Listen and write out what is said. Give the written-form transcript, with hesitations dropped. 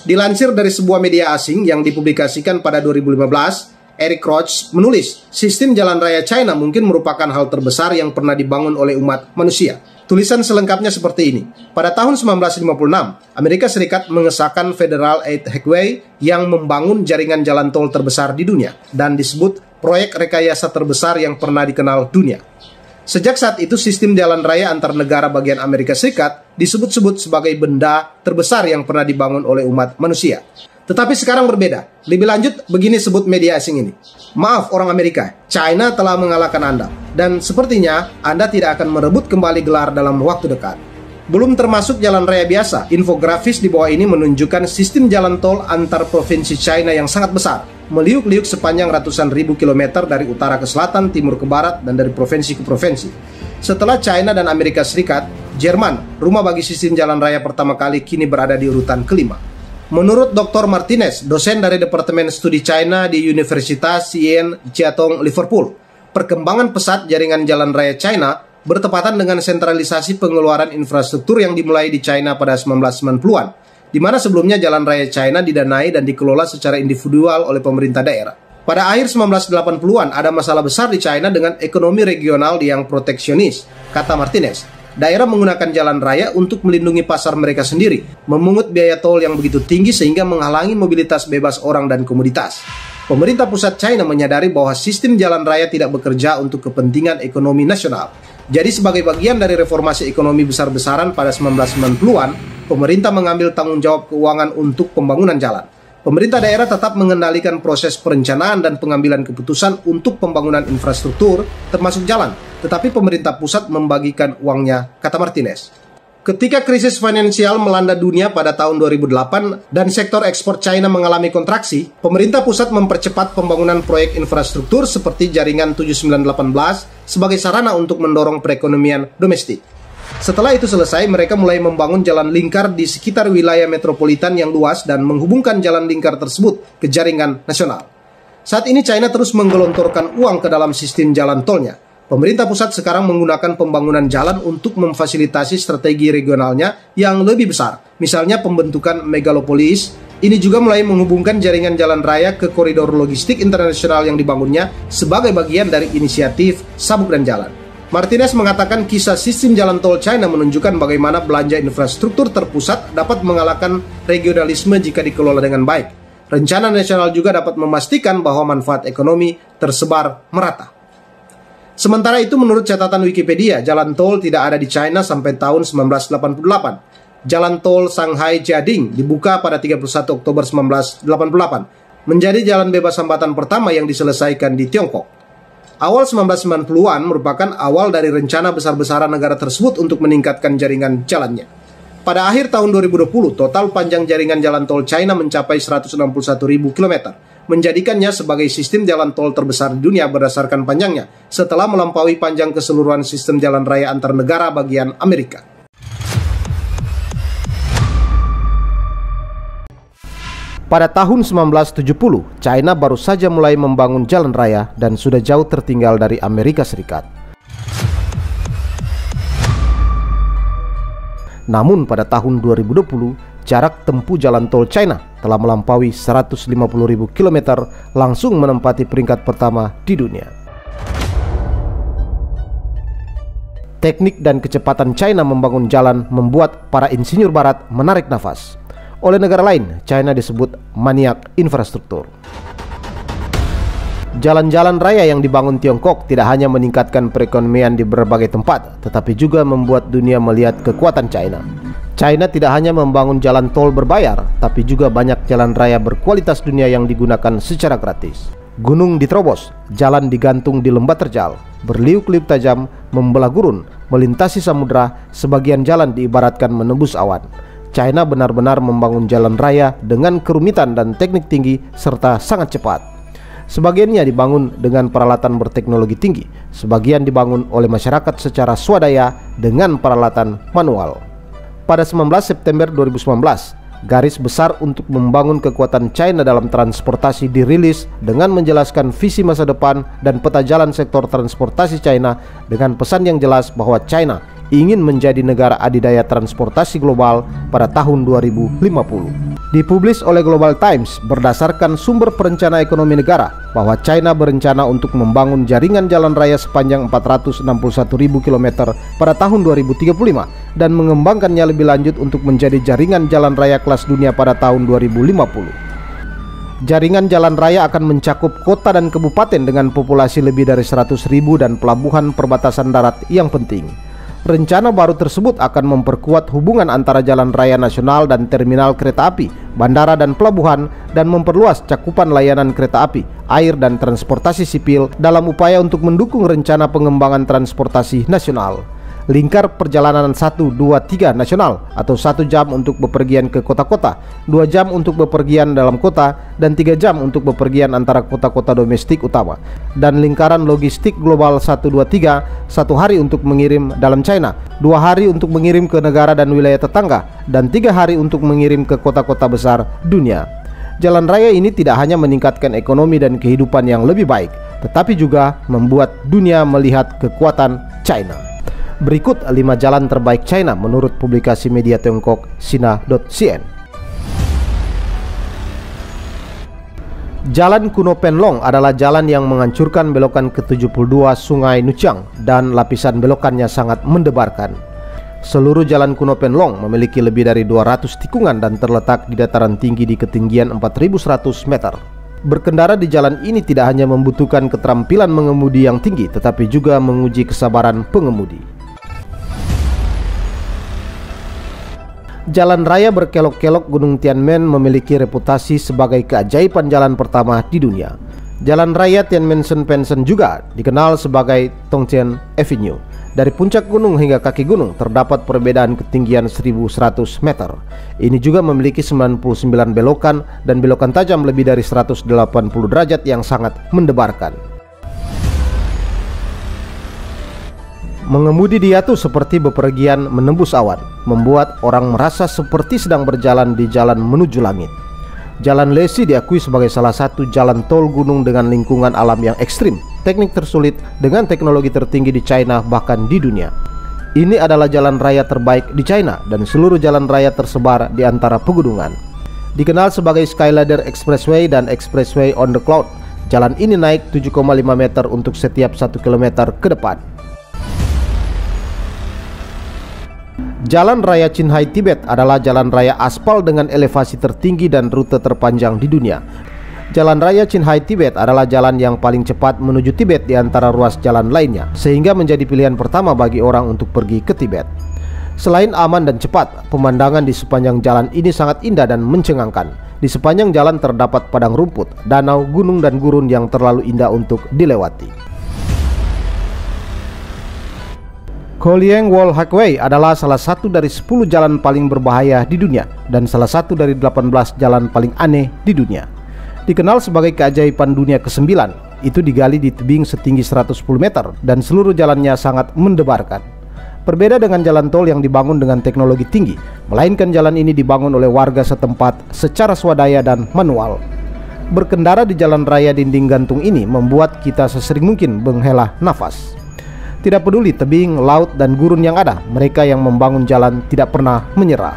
Dilansir dari sebuah media asing yang dipublikasikan pada 2015, Eric Roach menulis, sistem jalan raya China mungkin merupakan hal terbesar yang pernah dibangun oleh umat manusia. Tulisan selengkapnya seperti ini. Pada tahun 1956, Amerika Serikat mengesahkan Federal Eighth Highway yang membangun jaringan jalan tol terbesar di dunia dan disebut proyek rekayasa terbesar yang pernah dikenal dunia. Sejak saat itu, sistem jalan raya antar negara bagian Amerika Serikat disebut-sebut sebagai benda terbesar yang pernah dibangun oleh umat manusia. Tetapi sekarang berbeda. Lebih lanjut, begini sebut media asing ini. Maaf orang Amerika, China telah mengalahkan Anda. Dan sepertinya Anda tidak akan merebut kembali gelar dalam waktu dekat. Belum termasuk jalan raya biasa, infografis di bawah ini menunjukkan sistem jalan tol antar provinsi China yang sangat besar, meliuk-liuk sepanjang ratusan ribu kilometer dari utara ke selatan, timur ke barat, dan dari provinsi ke provinsi. Setelah China dan Amerika Serikat, Jerman, rumah bagi sistem jalan raya pertama kali, kini berada di urutan kelima. Menurut Dr. Martinez, dosen dari Departemen Studi China di Universitas Yen Jiatong, Liverpool, perkembangan pesat jaringan jalan raya China bertepatan dengan sentralisasi pengeluaran infrastruktur yang dimulai di China pada 1990-an, di mana sebelumnya jalan raya China didanai dan dikelola secara individual oleh pemerintah daerah. Pada akhir 1980-an ada masalah besar di China dengan ekonomi regional yang proteksionis, kata Martinez. Daerah menggunakan jalan raya untuk melindungi pasar mereka sendiri, memungut biaya tol yang begitu tinggi sehingga menghalangi mobilitas bebas orang dan komoditas. Pemerintah pusat China menyadari bahwa sistem jalan raya tidak bekerja untuk kepentingan ekonomi nasional. Jadi sebagai bagian dari reformasi ekonomi besar-besaran pada 1990-an, pemerintah mengambil tanggung jawab keuangan untuk pembangunan jalan. Pemerintah daerah tetap mengendalikan proses perencanaan dan pengambilan keputusan untuk pembangunan infrastruktur, termasuk jalan. Tetapi pemerintah pusat membagikan uangnya, kata Martinez. Ketika krisis finansial melanda dunia pada tahun 2008 dan sektor ekspor China mengalami kontraksi, pemerintah pusat mempercepat pembangunan proyek infrastruktur seperti jaringan 7918 sebagai sarana untuk mendorong perekonomian domestik. Setelah itu selesai, mereka mulai membangun jalan lingkar di sekitar wilayah metropolitan yang luas dan menghubungkan jalan lingkar tersebut ke jaringan nasional. Saat ini China terus menggelontorkan uang ke dalam sistem jalan tolnya. Pemerintah pusat sekarang menggunakan pembangunan jalan untuk memfasilitasi strategi regionalnya yang lebih besar. Misalnya pembentukan megalopolis. Ini juga mulai menghubungkan jaringan jalan raya ke koridor logistik internasional yang dibangunnya sebagai bagian dari inisiatif Sabuk dan Jalan. Martinez mengatakan kisah sistem jalan tol China menunjukkan bagaimana belanja infrastruktur terpusat dapat mengalahkan regionalisme jika dikelola dengan baik. Rencana nasional juga dapat memastikan bahwa manfaat ekonomi tersebar merata. Sementara itu, menurut catatan Wikipedia, jalan tol tidak ada di China sampai tahun 1988. Jalan tol Shanghai-Jiading dibuka pada 31 Oktober 1988, menjadi jalan bebas hambatan pertama yang diselesaikan di Tiongkok. Awal 1990-an merupakan awal dari rencana besar-besaran negara tersebut untuk meningkatkan jaringan jalannya. Pada akhir tahun 2020, total panjang jaringan jalan tol China mencapai 161.000 km, menjadikannya sebagai sistem jalan tol terbesar di dunia berdasarkan panjangnya, setelah melampaui panjang keseluruhan sistem jalan raya antar negara bagian Amerika. Pada tahun 1970, China baru saja mulai membangun jalan raya dan sudah jauh tertinggal dari Amerika Serikat. Namun pada tahun 2020, jarak tempuh jalan tol China telah melampaui 150.000 km, langsung menempati peringkat pertama di dunia. Teknik dan kecepatan China membangun jalan membuat para insinyur barat menarik nafas. Oleh negara lain, China disebut maniak infrastruktur. Jalan-jalan raya yang dibangun Tiongkok tidak hanya meningkatkan perekonomian di berbagai tempat, tetapi juga membuat dunia melihat kekuatan China. China tidak hanya membangun jalan tol berbayar, tapi juga banyak jalan raya berkualitas dunia yang digunakan secara gratis. Gunung diterobos, jalan digantung di lembah terjal, berliuk-liuk tajam, membelah gurun, melintasi samudra, sebagian jalan diibaratkan menembus awan. China benar-benar membangun jalan raya dengan kerumitan dan teknik tinggi serta sangat cepat. Sebagiannya dibangun dengan peralatan berteknologi tinggi, sebagian dibangun oleh masyarakat secara swadaya dengan peralatan manual. Pada 19 September 2019, garis besar untuk membangun kekuatan China dalam transportasi dirilis dengan menjelaskan visi masa depan dan peta jalan sektor transportasi China dengan pesan yang jelas bahwa China ingin menjadi negara adidaya transportasi global pada tahun 2050. Dipublis oleh Global Times berdasarkan sumber perencana ekonomi negara bahwa China berencana untuk membangun jaringan jalan raya sepanjang 461.000 km pada tahun 2035 dan mengembangkannya lebih lanjut untuk menjadi jaringan jalan raya kelas dunia pada tahun 2050. Jaringan jalan raya akan mencakup kota dan kabupaten dengan populasi lebih dari 100.000 dan pelabuhan perbatasan darat yang penting. Rencana baru tersebut akan memperkuat hubungan antara jalan raya nasional dan terminal kereta api, bandara dan pelabuhan, dan memperluas cakupan layanan kereta api, air dan transportasi sipil dalam upaya untuk mendukung rencana pengembangan transportasi nasional. Lingkar perjalanan 1, 2, 3 nasional atau 1 jam untuk bepergian ke kota-kota, 2 jam untuk bepergian dalam kota, dan 3 jam untuk bepergian antara kota-kota domestik utama. Dan lingkaran logistik global 1, 2, 3, 1 hari untuk mengirim dalam China, 2 hari untuk mengirim ke negara dan wilayah tetangga, dan 3 hari untuk mengirim ke kota-kota besar dunia. Jalan raya ini tidak hanya meningkatkan ekonomi dan kehidupan yang lebih baik, tetapi juga membuat dunia melihat kekuatan China. Berikut 5 jalan terbaik China menurut publikasi media Tiongkok Sina.cn. Jalan kuno Penlong adalah jalan yang menghancurkan belokan ke-72 Sungai Nuchang dan lapisan belokannya sangat mendebarkan. Seluruh jalan kuno Penlong memiliki lebih dari 200 tikungan dan terletak di dataran tinggi di ketinggian 4.100 meter. Berkendara di jalan ini tidak hanya membutuhkan keterampilan mengemudi yang tinggi, tetapi juga menguji kesabaran pengemudi. Jalan raya berkelok-kelok Gunung Tianmen memiliki reputasi sebagai keajaiban jalan pertama di dunia. Jalan raya Tianmen-Shen-Penshen juga dikenal sebagai Tongtian Avenue. Dari puncak gunung hingga kaki gunung terdapat perbedaan ketinggian 1.100 meter. Ini juga memiliki 99 belokan dan belokan tajam lebih dari 180 derajat yang sangat mendebarkan. Mengemudi di Yatu seperti bepergian menembus awan, membuat orang merasa seperti sedang berjalan di jalan menuju langit. Jalan Lesi diakui sebagai salah satu jalan tol gunung dengan lingkungan alam yang ekstrim, teknik tersulit dengan teknologi tertinggi di China bahkan di dunia. Ini adalah jalan raya terbaik di China dan seluruh jalan raya tersebar di antara pegunungan. Dikenal sebagai Skyladder Expressway dan Expressway on the Cloud, jalan ini naik 7,5 meter untuk setiap 1 km ke depan. Jalan Raya Qinghai Tibet adalah jalan raya aspal dengan elevasi tertinggi dan rute terpanjang di dunia. Jalan Raya Qinghai Tibet adalah jalan yang paling cepat menuju Tibet di antara ruas jalan lainnya, sehingga menjadi pilihan pertama bagi orang untuk pergi ke Tibet. Selain aman dan cepat, pemandangan di sepanjang jalan ini sangat indah dan mencengangkan. Di sepanjang jalan terdapat padang rumput, danau, gunung, dan gurun yang terlalu indah untuk dilewati. Kolieng Wall Highway adalah salah satu dari 10 jalan paling berbahaya di dunia dan salah satu dari 18 jalan paling aneh di dunia. Dikenal sebagai keajaiban dunia ke-9, itu digali di tebing setinggi 110 meter dan seluruh jalannya sangat mendebarkan. Berbeda dengan jalan tol yang dibangun dengan teknologi tinggi, melainkan jalan ini dibangun oleh warga setempat secara swadaya dan manual. Berkendara di jalan raya dinding gantung ini membuat kita sesering mungkin menghela nafas. Tidak peduli tebing, laut, dan gurun yang ada, mereka yang membangun jalan tidak pernah menyerah.